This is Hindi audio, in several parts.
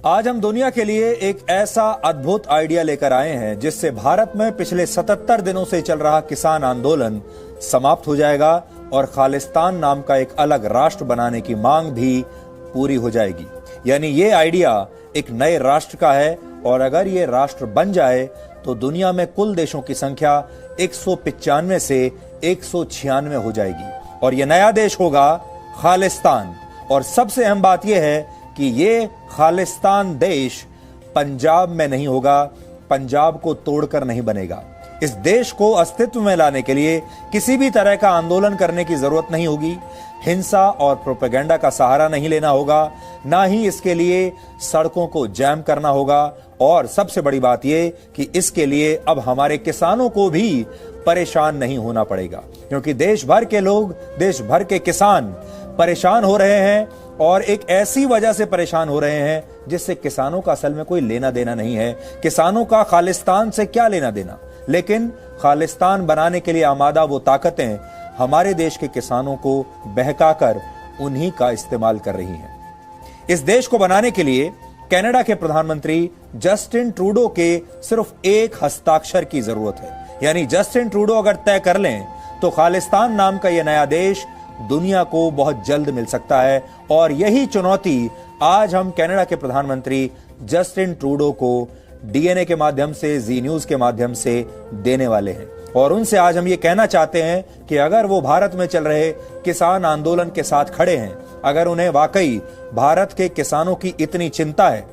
आज हम दुनिया के लिए एक ऐसा अद्भुत आइडिया लेकर आए हैं जिससे भारत में पिछले 77 दिनों से चल रहा किसान आंदोलन समाप्त हो जाएगा और खालिस्तान नाम का एक अलग राष्ट्र बनाने की मांग भी पूरी हो जाएगी। यानी ये आइडिया एक नए राष्ट्र का है और अगर ये राष्ट्र बन जाए तो दुनिया में कुल देशों की संख्या 195 से 196 हो जाएगी और ये नया देश होगा खालिस्तान। और सबसे अहम बात यह है कि ये खालिस्तान देश पंजाब में नहीं होगा, पंजाब को तोड़कर नहीं बनेगा। इस देश को अस्तित्व में लाने के लिए किसी भी तरह का आंदोलन करने की जरूरत नहीं होगी, हिंसा और प्रोपेगेंडा का सहारा नहीं लेना होगा, ना ही इसके लिए सड़कों को जैम करना होगा। और सबसे बड़ी बात यह कि इसके लिए अब हमारे किसानों को भी परेशान नहीं होना पड़ेगा, क्योंकि देश भर के लोग, देश भर के किसान परेशान हो रहे हैं और एक ऐसी वजह से परेशान हो रहे हैं जिससे किसानों का असल में कोई लेना देना नहीं है। किसानों का खालिस्तान से क्या लेना देना, लेकिन खालिस्तान बनाने के लिए आमादा वो ताकतें हमारे देश के किसानों को बहकाकर उन्हीं का इस्तेमाल कर रही हैं। इस देश को बनाने के लिए कनाडा के प्रधानमंत्री जस्टिन ट्रूडो के सिर्फ एक हस्ताक्षर की जरूरत है। यानी जस्टिन ट्रूडो अगर तय कर लें तो खालिस्तान नाम का यह नया देश दुनिया को बहुत जल्द मिल सकता है। और यही चुनौती आज हम कनाडा के प्रधानमंत्री जस्टिन ट्रूडो को डीएनए के माध्यम से, जी न्यूज के माध्यम से देने वाले हैं। और उनसे आज हम ये कहना चाहते हैं कि अगर वो भारत में चल रहे किसान आंदोलन के साथ खड़े हैं, अगर उन्हें वाकई भारत के किसानों की इतनी चिंता है,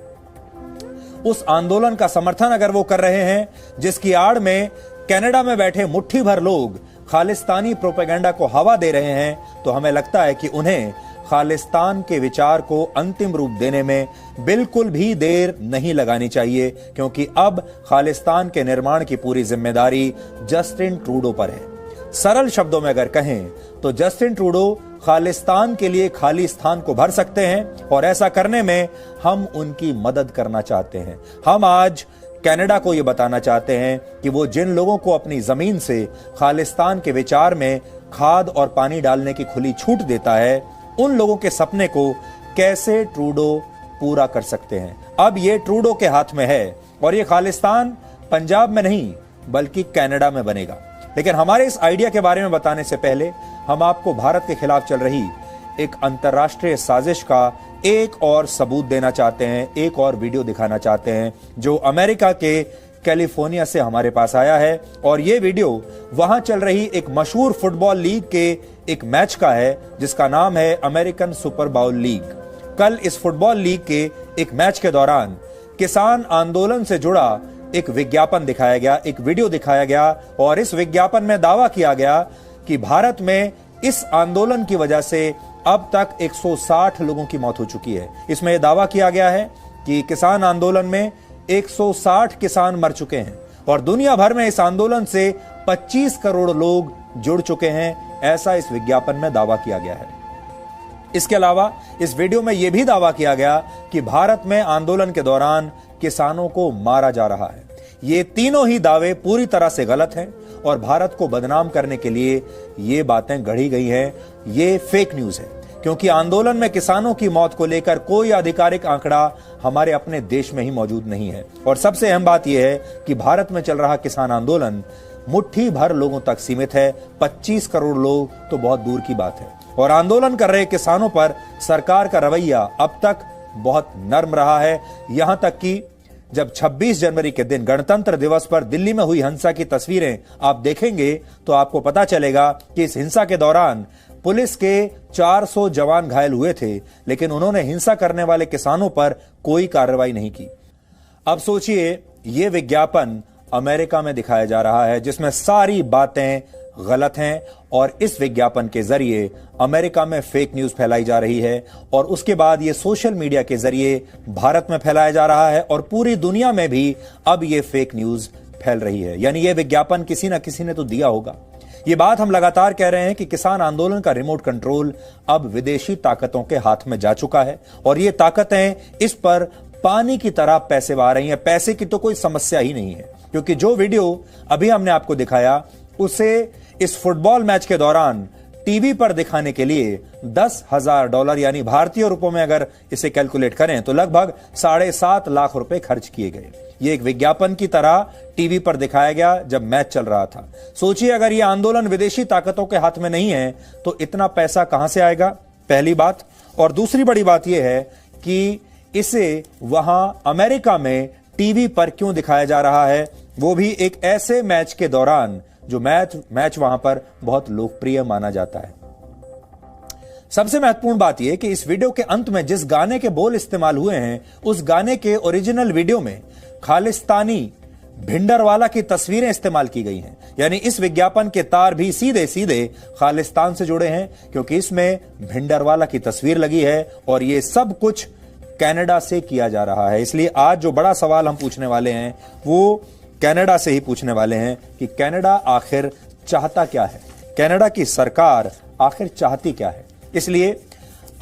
उस आंदोलन का समर्थन अगर वो कर रहे हैं जिसकी आड़ में कनाडा में बैठे मुट्ठी भर लोग खालिस्तानी प्रोपेगेंडा को हवा दे रहे हैं, तो हमें लगता है कि उन्हें खालिस्तान के विचार को अंतिम रूप देने में बिल्कुल भी देर नहीं लगानी चाहिए, क्योंकि अब खालिस्तान के निर्माण की पूरी जिम्मेदारी जस्टिन ट्रूडो पर है। सरल शब्दों में अगर कहें तो जस्टिन ट्रूडो खालिस्तान के लिए खाली स्थान को भर सकते हैं और ऐसा करने में हम उनकी मदद करना चाहते हैं। हम आज कनाडा को यह बताना चाहते हैं कि वो जिन लोगों को अपनी जमीन से खालिस्तान के विचार में खाद और पानी डालने की खुली छूट देता है, उन लोगों के सपने को कैसे ट्रूडो पूरा कर सकते हैं। अब ये ट्रूडो के हाथ में है और ये खालिस्तान पंजाब में नहीं बल्कि कनाडा में बनेगा। लेकिन हमारे इस आइडिया के बारे में बताने से पहले हम आपको भारत के खिलाफ चल रही एक अंतर्राष्ट्रीय साजिश का एक और सबूत देना चाहते हैं, एक और वीडियो दिखाना चाहते हैं जो अमेरिका के कैलिफोर्निया से हमारे पास आया है। और यह वीडियो वहां चल रही एक मशहूर फुटबॉल लीग के एक मैच का है जिसका नाम है अमेरिकन सुपर बाउल लीग। कल इस फुटबॉल लीग के एक मैच के दौरान किसान आंदोलन से जुड़ा एक विज्ञापन दिखाया गया, एक वीडियो दिखाया गया और इस विज्ञापन में दावा किया गया कि भारत में इस आंदोलन की वजह से अब तक 160 लोगों की मौत हो चुकी है। इसमें यह दावा किया गया है कि किसान आंदोलन में 160 किसान मर चुके हैं और दुनिया भर में इस आंदोलन से 25 करोड़ लोग जुड़ चुके हैं, ऐसा इस विज्ञापन में दावा किया गया है। इसके अलावा इस वीडियो में यह भी दावा किया गया कि भारत में आंदोलन के दौरान किसानों को मारा जा रहा है। ये तीनों ही दावे पूरी तरह से गलत हैं और भारत को बदनाम करने के लिए ये बातें गढ़ी गई हैं। ये फेक न्यूज है, क्योंकि आंदोलन में किसानों की मौत को लेकर कोई आधिकारिक आंकड़ा हमारे अपने देश में ही मौजूद नहीं है। और सबसे अहम बात यह है कि भारत में चल रहा किसान आंदोलन मुट्ठी भर लोगों तक सीमित है, 25 करोड़ लोग तो बहुत दूर की बात है। और आंदोलन कर रहे किसानों पर सरकार का रवैया अब तक बहुत नर्म रहा है। यहां तक कि जब 26 जनवरी के दिन गणतंत्र दिवस पर दिल्ली में हुई हिंसा की तस्वीरें आप देखेंगे तो आपको पता चलेगा कि इस हिंसा के दौरान पुलिस के 400 जवान घायल हुए थे, लेकिन उन्होंने हिंसा करने वाले किसानों पर कोई कार्रवाई नहीं की। अब सोचिए, यह विज्ञापन अमेरिका में दिखाया जा रहा है जिसमें सारी बातें गलत हैं और इस विज्ञापन के जरिए अमेरिका में फेक न्यूज फैलाई जा रही है और उसके बाद यह सोशल मीडिया के जरिए भारत में फैलाया जा रहा है और पूरी दुनिया में भी अब यह फेक न्यूज फैल रही है। यानी यह विज्ञापन किसी ना किसी ने तो दिया होगा। यह बात हम लगातार कह रहे हैं कि किसान आंदोलन का रिमोट कंट्रोल अब विदेशी ताकतों के हाथ में जा चुका है और ये ताकतें इस पर पानी की तरह पैसे आ रही हैं। पैसे की तो कोई समस्या ही नहीं है, क्योंकि जो वीडियो अभी हमने आपको दिखाया उसे इस फुटबॉल मैच के दौरान टीवी पर दिखाने के लिए $10,000 यानी भारतीय रुपयों में अगर इसे कैलकुलेट करें तो लगभग 7.5 लाख रुपए खर्च किए गए। ये एक विज्ञापन की तरह टीवी पर दिखाया गया जब मैच चल रहा था। सोचिए, अगर यह आंदोलन विदेशी ताकतों के हाथ में नहीं है तो इतना पैसा कहां से आएगा, पहली बात। और दूसरी बड़ी बात यह है कि इसे वहां अमेरिका में टीवी पर क्यों दिखाया जा रहा है, वो भी एक ऐसे मैच के दौरान जो मैच वहां पर बहुत लोकप्रिय माना जाता है। सबसे महत्वपूर्ण बात यह कि इस वीडियो के अंत में जिस गाने के बोल इस्तेमाल हुए हैं, उस गाने के ओरिजिनल वीडियो में खालिस्तानी भिंडरवाला की तस्वीरें इस्तेमाल की गई हैं। यानी इस विज्ञापन के तार भी सीधे सीधे खालिस्तान से जुड़े हैं, क्योंकि इसमें भिंडरवाला की तस्वीर लगी है और यह सब कुछ कनाडा से किया जा रहा है। इसलिए आज जो बड़ा सवाल हम पूछने वाले हैं वो कनाडा से ही पूछने वाले हैं कि कनाडा आखिर चाहता क्या है, कनाडा की सरकार आखिर चाहती क्या है। इसलिए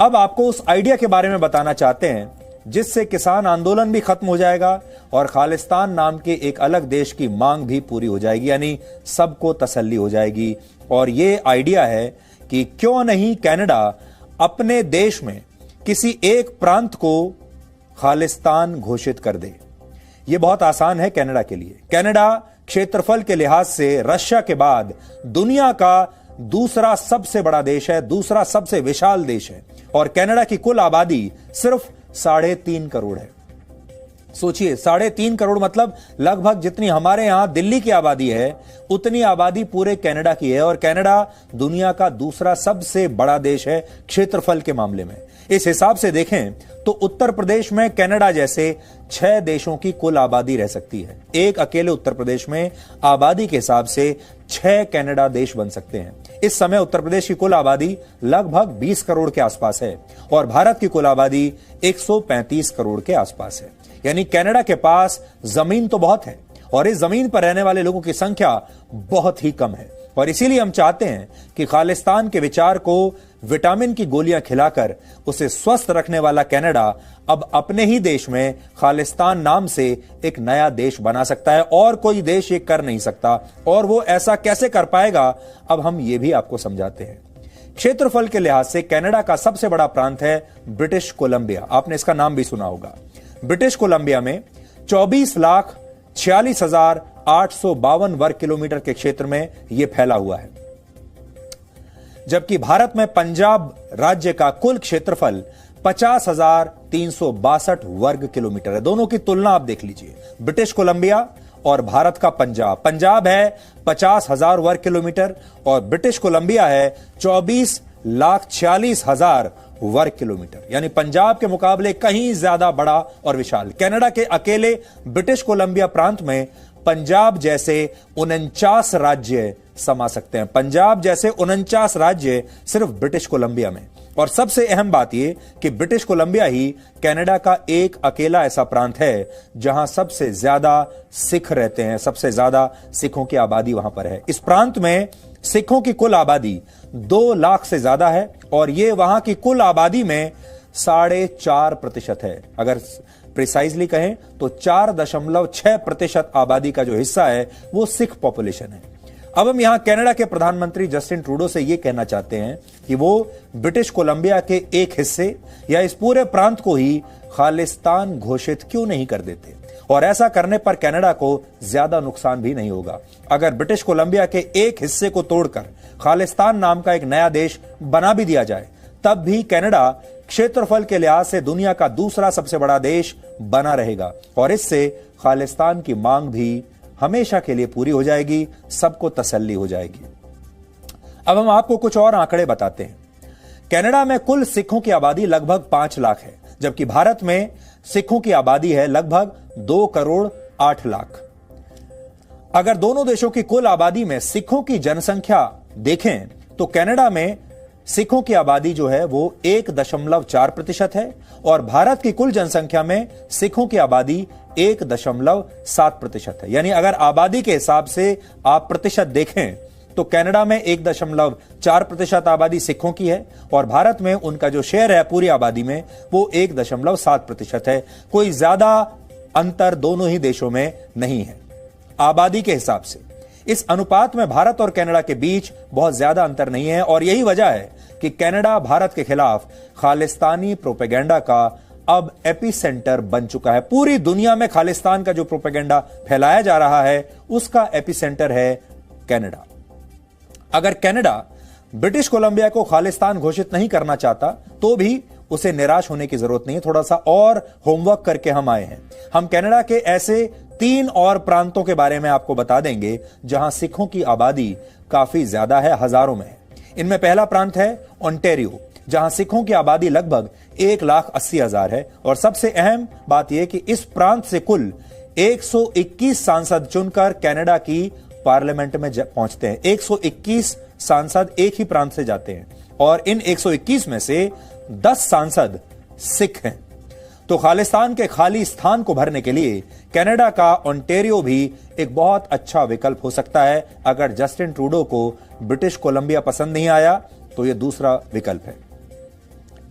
अब आपको उस आइडिया के बारे में बताना चाहते हैं जिससे किसान आंदोलन भी खत्म हो जाएगा और खालिस्तान नाम के एक अलग देश की मांग भी पूरी हो जाएगी, यानी सबको तसल्ली हो जाएगी। और यह आइडिया है कि क्यों नहीं कनाडा अपने देश में किसी एक प्रांत को खालिस्तान घोषित कर दे। यह बहुत आसान है कनाडा के लिए। कनाडा क्षेत्रफल के लिहाज से रशिया के बाद दुनिया का दूसरा सबसे बड़ा देश है, दूसरा सबसे विशाल देश है और कनाडा की कुल आबादी सिर्फ 3.5 करोड़ है। सोचिए, 3.5 करोड़ मतलब लगभग जितनी हमारे यहां दिल्ली की आबादी है उतनी आबादी पूरे कनाडा की है और कनाडा दुनिया का दूसरा सबसे बड़ा देश है क्षेत्रफल के मामले में। इस हिसाब से देखें तो उत्तर प्रदेश में कनाडा जैसे 6 देशों की कुल आबादी रह सकती है। एक अकेले उत्तर प्रदेश में आबादी के हिसाब से 6 कनाडा देश बन सकते हैं। इस समय उत्तर प्रदेश की कुल आबादी लगभग 20 करोड़ के आसपास है और भारत की कुल आबादी 135 करोड़ के आसपास है। यानी कनाडा के पास जमीन तो बहुत है और इस जमीन पर रहने वाले लोगों की संख्या बहुत ही कम है और इसीलिए हम चाहते हैं कि खालिस्तान के विचार को विटामिन की गोलियां खिलाकर उसे स्वस्थ रखने वाला कनाडा अब अपने ही देश में खालिस्तान नाम से एक नया देश बना सकता है और कोई देश ये कर नहीं सकता। और वो ऐसा कैसे कर पाएगा, अब हम ये भी आपको समझाते हैं। क्षेत्रफल के लिहाज से कनाडा का सबसे बड़ा प्रांत है ब्रिटिश कोलंबिया। आपने इसका नाम भी सुना होगा। ब्रिटिश कोलंबिया में 24,46,852 वर्ग किलोमीटर के क्षेत्र में यह फैला हुआ है, जबकि भारत में पंजाब राज्य का कुल क्षेत्रफल 50,362 वर्ग किलोमीटर है। दोनों की तुलना आप देख लीजिए, ब्रिटिश कोलंबिया और भारत का पंजाब। पंजाब है 50,000 वर्ग किलोमीटर और ब्रिटिश कोलंबिया है 24,40,000 वर्ग किलोमीटर, यानी पंजाब के मुकाबले कहीं ज्यादा बड़ा और विशाल। कनाडा के अकेले ब्रिटिश कोलंबिया प्रांत में पंजाब जैसे 49 राज्य समा सकते हैं। पंजाब जैसे 49 राज्य सिर्फ ब्रिटिश कोलंबिया में। और सबसे अहम बात यह कि ब्रिटिश कोलंबिया ही कनाडा का एक अकेला ऐसा प्रांत है जहां सबसे ज्यादा सिख रहते हैं, सबसे ज्यादा सिखों की आबादी वहां पर है। इस प्रांत में सिखों की कुल आबादी 2 लाख से ज्यादा है और यह वहां की कुल आबादी में 4.5% है। अगर प्रिसाइजली कहें तो 4.6% आबादी का जो हिस्सा है वो सिख पॉपुलेशन है। अब हम यहां कनाडा के प्रधानमंत्री जस्टिन ट्रूडो से यह कहना चाहते हैं कि वो ब्रिटिश कोलंबिया के एक हिस्से या इस पूरे प्रांत को ही खालिस्तान घोषित क्यों नहीं कर देते, और ऐसा करने पर कनाडा को ज्यादा नुकसान भी नहीं होगा। अगर ब्रिटिश कोलंबिया के एक हिस्से को तोड़कर खालिस्तान नाम का एक नया देश बना भी दिया जाए तब भी कनाडा क्षेत्रफल के लिहाज से दुनिया का दूसरा सबसे बड़ा देश बना रहेगा और इससे खालिस्तान की मांग भी हमेशा के लिए पूरी हो जाएगी, सबको तसल्ली हो जाएगी। अब हम आपको कुछ और आंकड़े बताते हैं। कनाडा में कुल सिखों की आबादी लगभग 5 लाख है, जबकि भारत में सिखों की आबादी है लगभग 2 करोड़ 8 लाख। अगर दोनों देशों की कुल आबादी में सिखों की जनसंख्या देखें तो कनाडा में सिखों की आबादी जो है वो 1.4% है और भारत की कुल जनसंख्या में सिखों की आबादी 1.7% है। यानी अगर आबादी के हिसाब से आप प्रतिशत देखें तो कनाडा में 1.4% आबादी सिखों की है और भारत में उनका जो शेयर है पूरी आबादी में वो 1.7% है। कोई ज्यादा अंतर दोनों ही देशों में नहीं है आबादी के हिसाब से। इस अनुपात में भारत और कनाडा के बीच बहुत ज्यादा अंतर नहीं है और यही वजह है कि कनाडा भारत के खिलाफ खालिस्तानी प्रोपेगेंडा का अब एपिसेंटर बन चुका है। पूरी दुनिया में खालिस्तान का जो प्रोपेगेंडा फैलाया जा रहा है उसका एपिसेंटर है कनाडा। अगर कनाडा ब्रिटिश कोलंबिया को खालिस्तान घोषित नहीं करना चाहता तो भी उसे निराश होने की जरूरत नहीं है। थोड़ा सा और होमवर्क करके हम आए हैं। हम कनाडा के ऐसे 3 और प्रांतों के बारे में आपको बता देंगे जहां सिखों की आबादी काफी ज्यादा है, हजारों में है। इनमें पहला प्रांत है ओंटारियो, जहां सिखों की आबादी लगभग 1,80,000 है और सबसे अहम बात यह कि इस प्रांत से कुल 121 सांसद चुनकर कनाडा की पार्लियामेंट में पहुंचते हैं। 121 सांसद एक ही प्रांत से जाते हैं और इन 121 में से 10 सांसद सिख हैं। तो खालिस्तान के खाली स्थान को भरने के लिए कनाडा का ओंटारियो भी एक बहुत अच्छा विकल्प हो सकता है। अगर जस्टिन ट्रूडो को ब्रिटिश कोलंबिया पसंद नहीं आया तो यह दूसरा विकल्प है।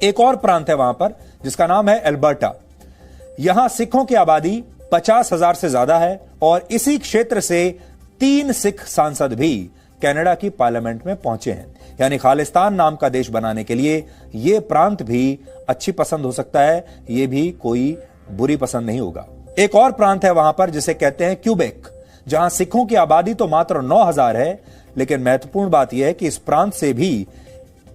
एक और प्रांत है वहां पर जिसका नाम है अल्बर्टा। यहां सिखों की आबादी 50,000 से ज्यादा है और इसी क्षेत्र से 3 सिख सांसद भी कनाडा की पार्लियामेंट में पहुंचे हैं। यानी खालिस्तान नाम का देश बनाने के लिए यह प्रांत भी अच्छी पसंद हो सकता है, यह भी कोई बुरी पसंद नहीं होगा। एक और प्रांत है वहां पर जिसे कहते हैं क्यूबेक, जहां सिखों की आबादी तो मात्र 9,000 है, लेकिन महत्वपूर्ण बात यह है कि इस प्रांत से भी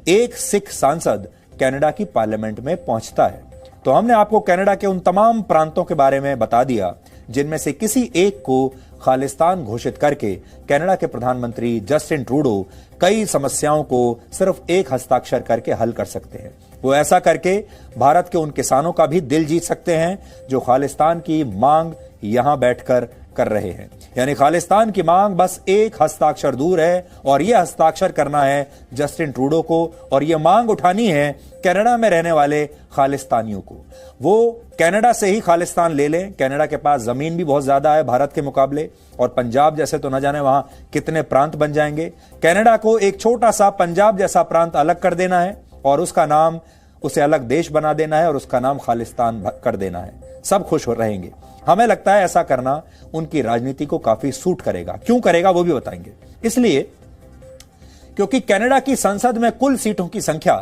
एक सिख सांसद कनाडा की पार्लियामेंट में पहुंचता है। तो हमने आपको कनाडा के उन तमाम प्रांतों के बारे में बता दिया जिनमें से किसी एक को खालिस्तान घोषित करके कनाडा के प्रधानमंत्री जस्टिन ट्रूडो कई समस्याओं को सिर्फ एक हस्ताक्षर करके हल कर सकते हैं। वो ऐसा करके भारत के उन किसानों का भी दिल जीत सकते हैं जो खालिस्तान की मांग यहां बैठकर कर रहे हैं। यानी खालिस्तान की मांग बस एक हस्ताक्षर दूर है और यह हस्ताक्षर करना है जस्टिन ट्रूडो को और यह मांग उठानी है कनाडा में रहने वाले खालिस्तानियों को। वो कनाडा से ही खालिस्तान ले लें। कनाडा के पास जमीन भी बहुत ज्यादा है भारत के मुकाबले और पंजाब जैसे तो न जाने वहां कितने प्रांत बन जाएंगे। कनाडा को एक छोटा सा पंजाब जैसा प्रांत अलग कर देना है और उसका नाम उसे अलग देश बना देना है और उसका नाम खालिस्तान कर देना है। सब खुश हो रहेंगे। हमें लगता है ऐसा करना उनकी राजनीति को काफी सूट करेगा। क्यों करेगा वो भी बताएंगे। इसलिए क्योंकि कनाडा की संसद में कुल सीटों की संख्या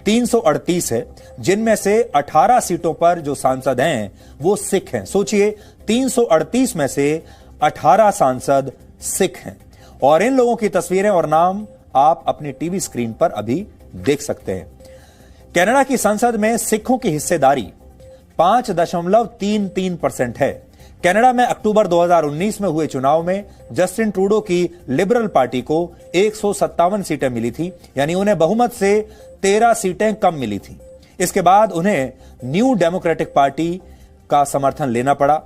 338 है, जिनमें से 18 सीटों पर जो सांसद हैं वो सिख हैं। सोचिए 338 में से 18 सांसद सिख हैं और इन लोगों की तस्वीरें और नाम आप अपनी टीवी स्क्रीन पर अभी देख सकते हैं। कनाडा की संसद में सिखों की हिस्सेदारी 5.33% है। कनाडा में अक्टूबर 2019 में हुए चुनाव में जस्टिन ट्रूडो की लिबरल पार्टी को 157 सीटें मिली थी, यानी उन्हें बहुमत से 13 सीटें कम मिली थी। इसके बाद उन्हें न्यू डेमोक्रेटिक पार्टी का समर्थन लेना पड़ा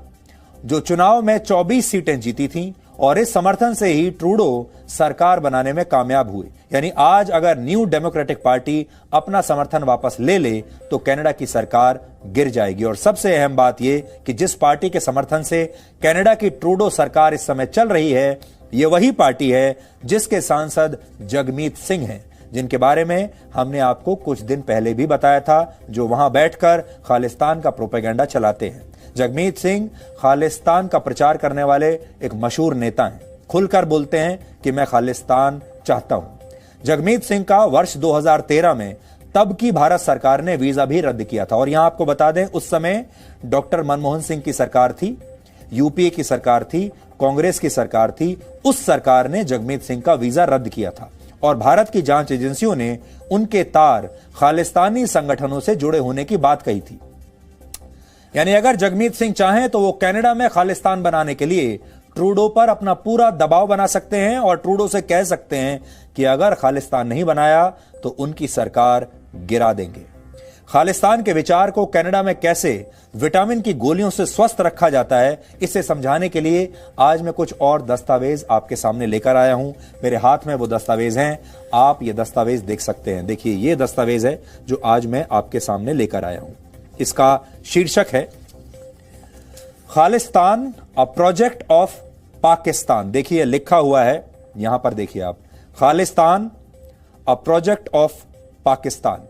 जो चुनाव में 24 सीटें जीती थीं और इस समर्थन से ही ट्रूडो सरकार बनाने में कामयाब हुए। यानी आज अगर न्यू डेमोक्रेटिक पार्टी अपना समर्थन वापस ले ले तो कनाडा की सरकार गिर जाएगी। और सबसे अहम बात यह कि जिस पार्टी के समर्थन से कनाडा की ट्रूडो सरकार इस समय चल रही है, यह वही पार्टी है जिसके सांसद जगमीत सिंह हैं, जिनके बारे में हमने आपको कुछ दिन पहले भी बताया था, जो वहां बैठकर खालिस्तान का प्रोपेगेंडा चलाते हैं। जगमीत सिंह खालिस्तान का प्रचार करने वाले एक मशहूर नेता हैं। खुलकर बोलते हैं कि मैं खालिस्तान चाहता हूं। जगमीत सिंह का वर्ष 2013 में तब की भारत सरकार ने वीजा भी रद्द किया था। और यहां आपको बता दें, उस समय डॉक्टर मनमोहन सिंह की सरकार थी, यूपीए की सरकार थी, कांग्रेस की सरकार थी। उस सरकार ने जगमीत सिंह का वीजा रद्द किया था और भारत की जांच एजेंसियों ने उनके तार खालिस्तानी संगठनों से जुड़े होने की बात कही थी। यानी अगर जगमीत सिंह चाहें तो वो कनाडा में खालिस्तान बनाने के लिए ट्रूडो पर अपना पूरा दबाव बना सकते हैं और ट्रूडो से कह सकते हैं कि अगर खालिस्तान नहीं बनाया तो उनकी सरकार गिरा देंगे। खालिस्तान के विचार को कनाडा में कैसे विटामिन की गोलियों से स्वस्थ रखा जाता है, इसे समझाने के लिए आज मैं कुछ और दस्तावेज आपके सामने लेकर आया हूं। मेरे हाथ में वो दस्तावेज हैं, आप ये दस्तावेज देख सकते हैं। देखिए, ये दस्तावेज है जो आज मैं आपके सामने लेकर आया हूं। इसका शीर्षक है Khalistan a project of Pakistan. देखिए लिखा हुआ है यहां पर, देखिए आप, Khalistan a project of Pakistan.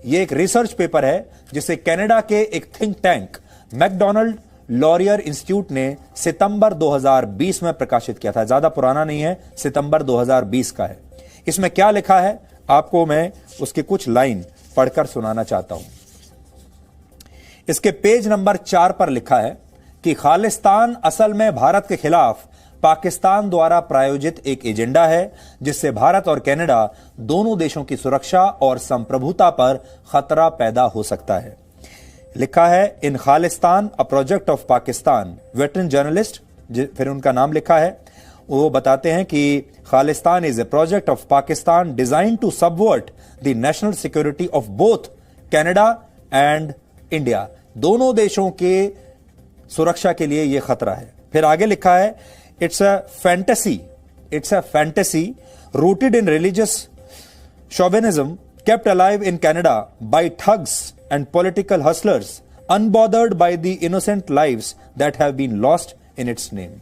यह एक रिसर्च पेपर है जिसे कनाडा के एक think tank Macdonald Laurier Institute ने सितंबर 2020 में प्रकाशित किया था। ज्यादा पुराना नहीं है, सितंबर 2020 का है। इसमें क्या लिखा है, आपको मैं उसके कुछ लाइन पढ़कर सुनाना चाहता हूं। इसके पेज नंबर 4 पर लिखा है कि खालिस्तान असल में भारत के खिलाफ पाकिस्तान द्वारा प्रायोजित एक एजेंडा है, जिससे भारत और कनाडा दोनों देशों की सुरक्षा और संप्रभुता पर खतरा पैदा हो सकता है। लिखा है, in Khalistan a project of Pakistan. Veteran journalist, फिर उनका नाम लिखा है, वो बताते हैं कि Khalistan is a project of Pakistan design to subvert the national security of both Canada and India. दोनों देशों के सुरक्षा के लिए यह खतरा है। फिर आगे लिखा है, it's a fantasy rooted in religious chauvinism kept alive in Canada by thugs and political hustlers, unbothered by the innocent lives that have been lost in its name.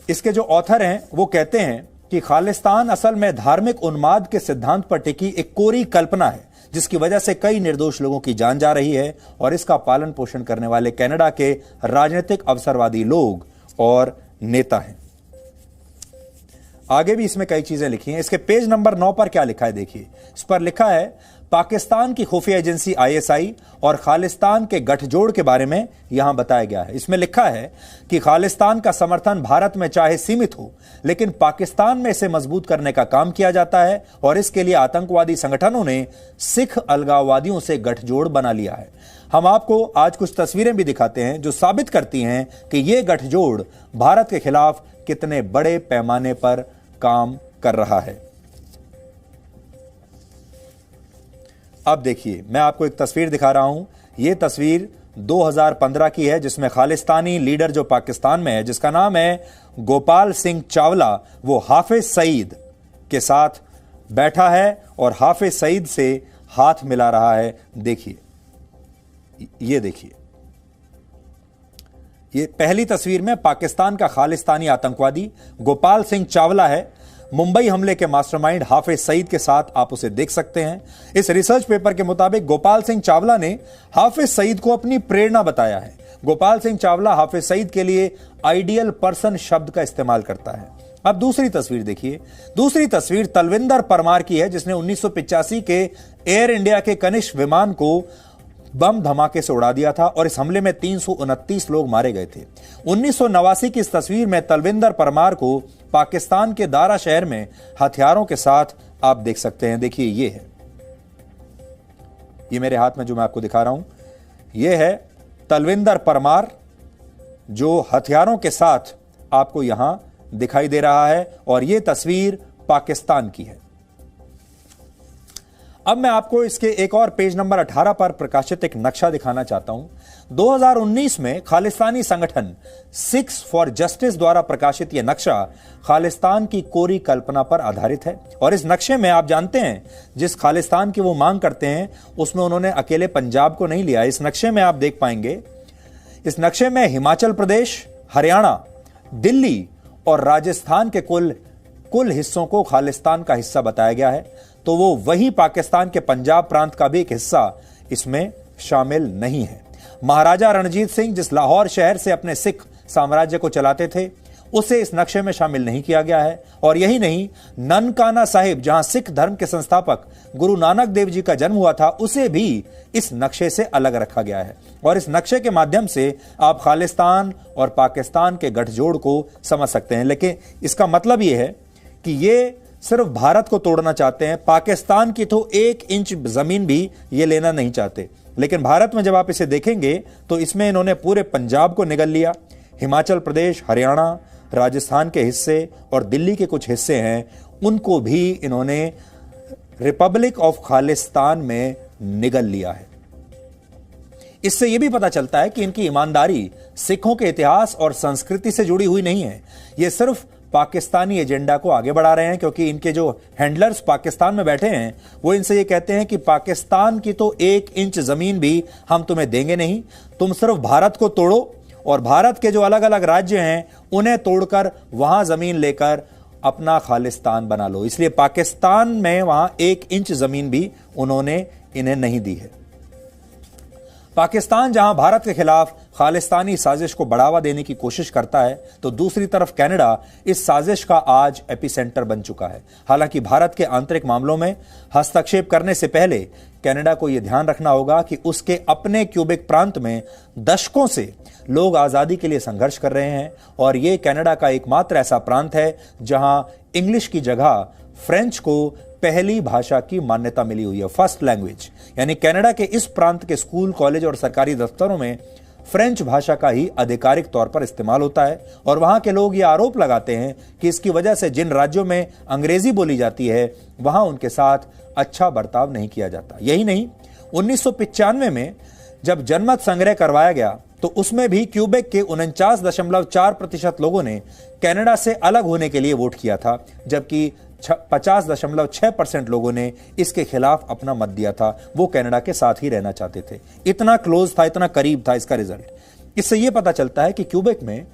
इसके जो ऑथर हैं वो कहते हैं कि खालिस्तान असल में धार्मिक उन्माद के सिद्धांत पर टिकी एक कोरी कल्पना है, जिसकी वजह से कई निर्दोष लोगों की जान जा रही है, और इसका पालन पोषण करने वाले कनाडा के राजनीतिक अवसरवादी लोग और नेता हैं। आगे भी इसमें कई चीजें लिखी हैं। इसके पेज नंबर 9 पर क्या लिखा है देखिए। इस पर लिखा है, पाकिस्तान की खुफिया एजेंसी आईएसआई और खालिस्तान के गठजोड़ के बारे में यहां बताया गया है। इसमें लिखा है कि खालिस्तान का समर्थन भारत में चाहे सीमित हो, लेकिन पाकिस्तान में इसे मजबूत करने का काम किया जाता है, और इसके लिए आतंकवादी संगठनों ने सिख अलगाववादियों से गठजोड़ बना लिया है। हम आपको आज कुछ तस्वीरें भी दिखाते हैं जो साबित करती हैं कि यह गठजोड़ भारत के खिलाफ कितने बड़े पैमाने पर काम कर रहा है। अब देखिए, मैं आपको एक तस्वीर दिखा रहा हूं। यह तस्वीर 2015 की है, जिसमें खालिस्तानी लीडर जो पाकिस्तान में है, जिसका नाम है गोपाल सिंह चावला, वो हाफिज सईद के साथ बैठा है और हाफिज सईद से हाथ मिला रहा है। देखिए, ये देखिए, ये पहली तस्वीर में पाकिस्तान का खालिस्तानी आतंकवादी गोपाल सिंह चावला है। मुंबई हमले के मास्टरमाइंड हाफिज सईद के साथ आप उसे देख सकते हैं। इस रिसर्च पेपर के मुताबिक गोपाल सिंह चावला ने हाफिज सईद को अपनी प्रेरणा बताया है। गोपाल सिंह चावला हाफिज सईद के लिए आइडियल पर्सन शब्द का इस्तेमाल करता है। अब दूसरी तस्वीर देखिए। दूसरी तस्वीर तलविंदर परमार की है, जिसने 1985 के एयर इंडिया के कनिष्क विमान को बम धमाके से उड़ा दिया था, और इस हमले में 329 लोग मारे गए थे। 1989 की इस तस्वीर में तलविंदर परमार को पाकिस्तान के दारा शहर में हथियारों के साथ आप देख सकते हैं। देखिए, ये है, ये मेरे हाथ में जो मैं आपको दिखा रहा हूं, ये है तलविंदर परमार, जो हथियारों के साथ आपको यहां दिखाई दे रहा है, और यह तस्वीर पाकिस्तान की है। अब मैं आपको इसके एक और पेज नंबर 18 पर प्रकाशित एक नक्शा दिखाना चाहता हूं। 2019 में खालिस्तानी संगठन सिक्स फॉर जस्टिस द्वारा प्रकाशित यह नक्शा खालिस्तान की कोरी कल्पना पर आधारित है, और इस नक्शे में आप जानते हैं जिस खालिस्तान की वो मांग करते हैं, उसमें उन्होंने अकेले पंजाब को नहीं लिया। इस नक्शे में आप देख पाएंगे, इस नक्शे में हिमाचल प्रदेश, हरियाणा, दिल्ली और राजस्थान के कुल हिस्सों को खालिस्तान का हिस्सा बताया गया है। तो वो वही पाकिस्तान के पंजाब प्रांत का भी एक हिस्सा इसमें शामिल नहीं है। महाराजा रणजीत सिंह जिस लाहौर शहर से अपने सिख साम्राज्य को चलाते थे, उसे इस नक्शे में शामिल नहीं किया गया है। और यही नहीं, ननकाना साहिब, जहां सिख धर्म के संस्थापक गुरु नानक देव जी का जन्म हुआ था, उसे भी इस नक्शे से अलग रखा गया है। और इस नक्शे के माध्यम से आप खालिस्तान और पाकिस्तान के गठजोड़ को समझ सकते हैं। लेकिन इसका मतलब यह है कि ये सिर्फ भारत को तोड़ना चाहते हैं, पाकिस्तान की तो 1 इंच जमीन भी ये लेना नहीं चाहते। लेकिन भारत में जब आप इसे देखेंगे तो इसमें इन्होंने पूरे पंजाब को निगल लिया, हिमाचल प्रदेश, हरियाणा, राजस्थान के हिस्से और दिल्ली के कुछ हिस्से हैं, उनको भी इन्होंने रिपब्लिक ऑफ खालिस्तान में निगल लिया है। इससे यह भी पता चलता है कि इनकी ईमानदारी सिखों के इतिहास और संस्कृति से जुड़ी हुई नहीं है। यह सिर्फ पाकिस्तानी एजेंडा को आगे बढ़ा रहे हैं, क्योंकि इनके जो हैंडलर्स पाकिस्तान में बैठे हैं वो इनसे ये कहते हैं कि पाकिस्तान की तो 1 इंच जमीन भी हम तुम्हें देंगे नहीं, तुम सिर्फ भारत को तोड़ो और भारत के जो अलग अलग राज्य हैं उन्हें तोड़कर वहां जमीन लेकर अपना खालिस्तान बना लो। इसलिए पाकिस्तान में वहां 1 इंच जमीन भी उन्होंने इन्हें नहीं दी है। पाकिस्तान जहां भारत के खिलाफ खालिस्तानी साजिश को बढ़ावा देने की कोशिश करता है, तो दूसरी तरफ कनाडा इस साजिश का आज एपिसेंटर बन चुका है। हालांकि भारत के आंतरिक मामलों में हस्तक्षेप करने से पहले कनाडा को यह ध्यान रखना होगा कि उसके अपने क्यूबेक प्रांत में दशकों से लोग आजादी के लिए संघर्ष कर रहे हैं और यह कनाडा का एकमात्र ऐसा प्रांत है जहां इंग्लिश की जगह फ्रेंच को पहली भाषा की मान्यता मिली हुई है, फर्स्ट लैंग्वेज। यानी कनाडा के इस प्रांत के स्कूल, कॉलेज और सरकारी दफ्तरों में फ्रेंच भाषा का ही आधिकारिक तौर पर इस्तेमाल होता है और वहां के लोग यह आरोप लगाते हैं कि इसकी वजह से जिन राज्यों में अंग्रेजी बोली जाती है वहां उनके साथ अच्छा बर्ताव नहीं किया जाता। यही नहीं, 1995 में जब जनमत संग्रह करवाया गया तो उसमें भी क्यूबेक के 49.4% लोगों ने कनाडा से अलग होने के लिए वोट किया था, जबकि 50.6% लोगों ने इसके खिलाफ अपना मत दिया था। वो कनाडा के साथ ही रहना चाहते थे। इतना क्लोज था, इतना करीब था इसका रिजल्ट। इससे यह पता चलता है कि क्यूबेक में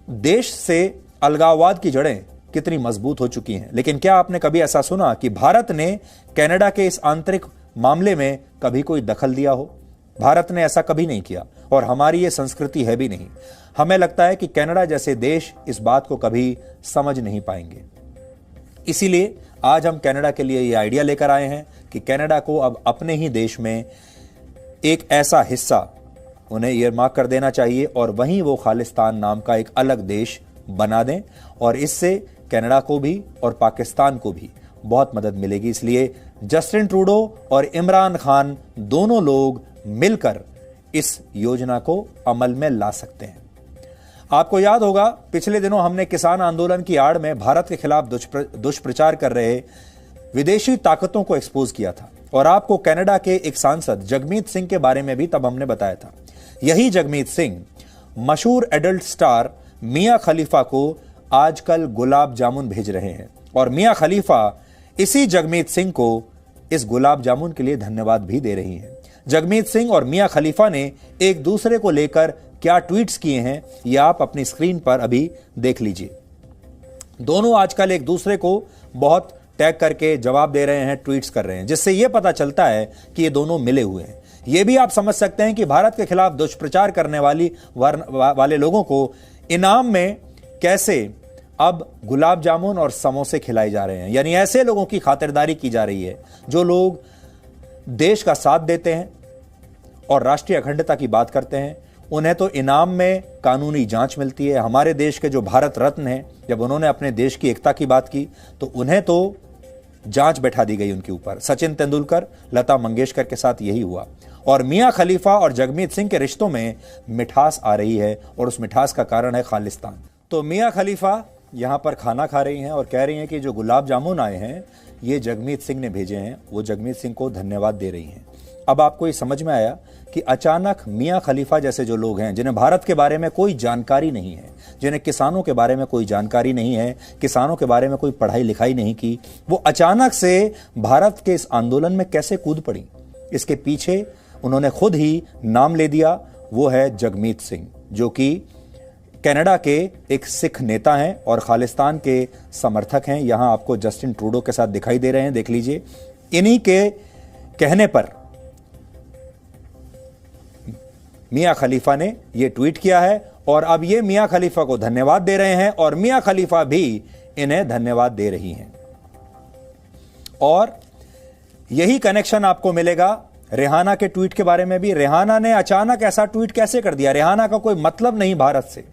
देश से अलगाववाद की जड़ें कितनी मजबूत हो चुकी हैं। लेकिन क्या आपने कभी ऐसा सुना कि भारत ने कनाडा के इस आंतरिक मामले में कभी कोई दखल दिया हो? भारत ने ऐसा कभी नहीं किया और हमारी यह संस्कृति है भी नहीं। हमें लगता है कि कनाडा जैसे देश इस बात को कभी समझ नहीं पाएंगे। इसीलिए आज हम कनाडा के लिए यह आइडिया लेकर आए हैं कि कनाडा को अब अपने ही देश में एक ऐसा हिस्सा उन्हें ईयरमार्क कर देना चाहिए और वहीं वो खालिस्तान नाम का एक अलग देश बना दें और इससे कनाडा को भी और पाकिस्तान को भी बहुत मदद मिलेगी। इसलिए जस्टिन ट्रूडो और इमरान खान दोनों लोग मिलकर इस योजना को अमल में ला सकते हैं। आपको याद होगा, पिछले दिनों हमने किसान आंदोलन की आड़ में भारत के खिलाफ दुष्प्रचार कर रहे विदेशी ताकतों को एक्सपोज किया था और आपको कनाडा के एक सांसद जगमीत सिंह के बारे में भी तब हमने बताया था। यही जगमीत सिंह मशहूर एडल्ट स्टार मियां खलीफा को आजकल गुलाब जामुन भेज रहे हैं और मियां खलीफा इसी जगमीत सिंह को इस गुलाब जामुन के लिए धन्यवाद भी दे रही हैं। जगमीत सिंह और मियां खलीफा ने एक दूसरे को लेकर क्या ट्वीट्स किए हैं ये आप अपनी स्क्रीन पर अभी देख लीजिए। दोनों आजकल एक दूसरे को बहुत टैग करके जवाब दे रहे हैं, ट्वीट्स कर रहे हैं, जिससे यह पता चलता है कि ये दोनों मिले हुए हैं। यह भी आप समझ सकते हैं कि भारत के खिलाफ दुष्प्रचार करने वाले लोगों को इनाम में कैसे अब गुलाब जामुन और समोसे खिलाए जा रहे हैं। यानी ऐसे लोगों की खातिरदारी की जा रही है जो लोग देश का साथ देते हैं और राष्ट्रीय अखंडता की बात करते हैं। उन्हें तो इनाम में कानूनी जांच मिलती है। हमारे देश के जो भारत रत्न हैं, जब उन्होंने अपने देश की एकता की बात की तो उन्हें तो जांच बैठा दी गई उनके ऊपर। सचिन तेंदुलकर, लता मंगेशकर के साथ यही हुआ। और मियां खलीफा और जगमीत सिंह के रिश्तों में मिठास आ रही है और उस मिठास का कारण है खालिस्तान। तो मियां खलीफा यहां पर खाना खा रही हैं और कह रही हैं कि जो गुलाब जामुन आए हैं ये जगमीत सिंह ने भेजे हैं। वो जगमीत सिंह को धन्यवाद दे रही हैं। अब आपको ये समझ में आया कि अचानक मियां खलीफा जैसे जो लोग हैं, जिन्हें भारत के बारे में कोई जानकारी नहीं है, जिन्हें किसानों के बारे में कोई जानकारी नहीं है, किसानों के बारे में कोई पढ़ाई लिखाई नहीं की, वो अचानक से भारत के इस आंदोलन में कैसे कूद पड़ी। इसके पीछे उन्होंने खुद ही नाम ले दिया। वो है जगमीत सिंह, जो कि कनाडा के एक सिख नेता हैं और खालिस्तान के समर्थक हैं। यहां आपको जस्टिन ट्रूडो के साथ दिखाई दे रहे हैं, देख लीजिए। इन्हीं के कहने पर मियां खलीफा ने यह ट्वीट किया है और अब ये मियां खलीफा को धन्यवाद दे रहे हैं और मियां खलीफा भी इन्हें धन्यवाद दे रही हैं। और यही कनेक्शन आपको मिलेगा रेहाना के ट्वीट के बारे में भी। रेहाना ने अचानक ऐसा ट्वीट कैसे कर दिया? रेहाना का कोई मतलब नहीं भारत से,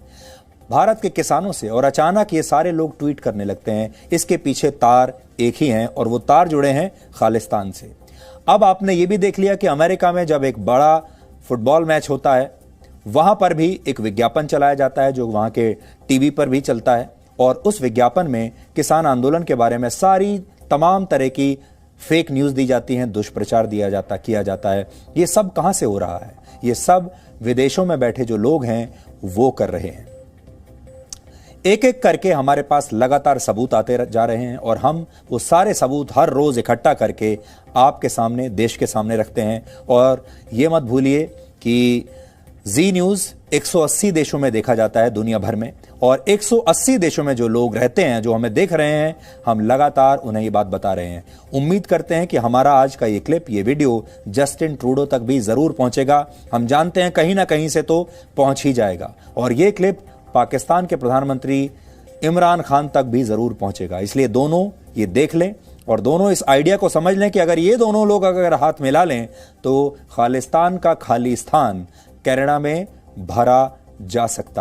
भारत के किसानों से, और अचानक ये सारे लोग ट्वीट करने लगते हैं। इसके पीछे तार एक ही हैं और वो तार जुड़े हैं खालिस्तान से। अब आपने ये भी देख लिया कि अमेरिका में जब एक बड़ा फुटबॉल मैच होता है वहां पर भी एक विज्ञापन चलाया जाता है जो वहां के टीवी पर भी चलता है और उस विज्ञापन में किसान आंदोलन के बारे में सारी तमाम तरह की फेक न्यूज दी जाती हैं, दुष्प्रचार किया जाता है। ये सब कहां से हो रहा है? ये सब विदेशों में बैठे जो लोग हैं वो कर रहे हैं। एक एक करके हमारे पास लगातार सबूत आते जा रहे हैं और हम वो सारे सबूत हर रोज इकट्ठा करके आपके सामने, देश के सामने रखते हैं। और ये मत भूलिए कि जी न्यूज 180 देशों में देखा जाता है दुनिया भर में और 180 देशों में जो लोग रहते हैं, जो हमें देख रहे हैं, हम लगातार उन्हें ये बात बता रहे हैं। उम्मीद करते हैं कि हमारा आज का ये क्लिप, ये वीडियो जस्टिन ट्रूडो तक भी जरूर पहुंचेगा। हम जानते हैं कहीं ना कहीं से तो पहुंच ही जाएगा, और ये क्लिप पाकिस्तान के प्रधानमंत्री इमरान खान तक भी जरूर पहुंचेगा। इसलिए दोनों ये देख लें और दोनों इस आइडिया को समझ लें कि अगर ये दोनों लोग अगर हाथ मिला लें तो खालिस्तान का खाली स्थान कनाडा में भरा जा सकता है।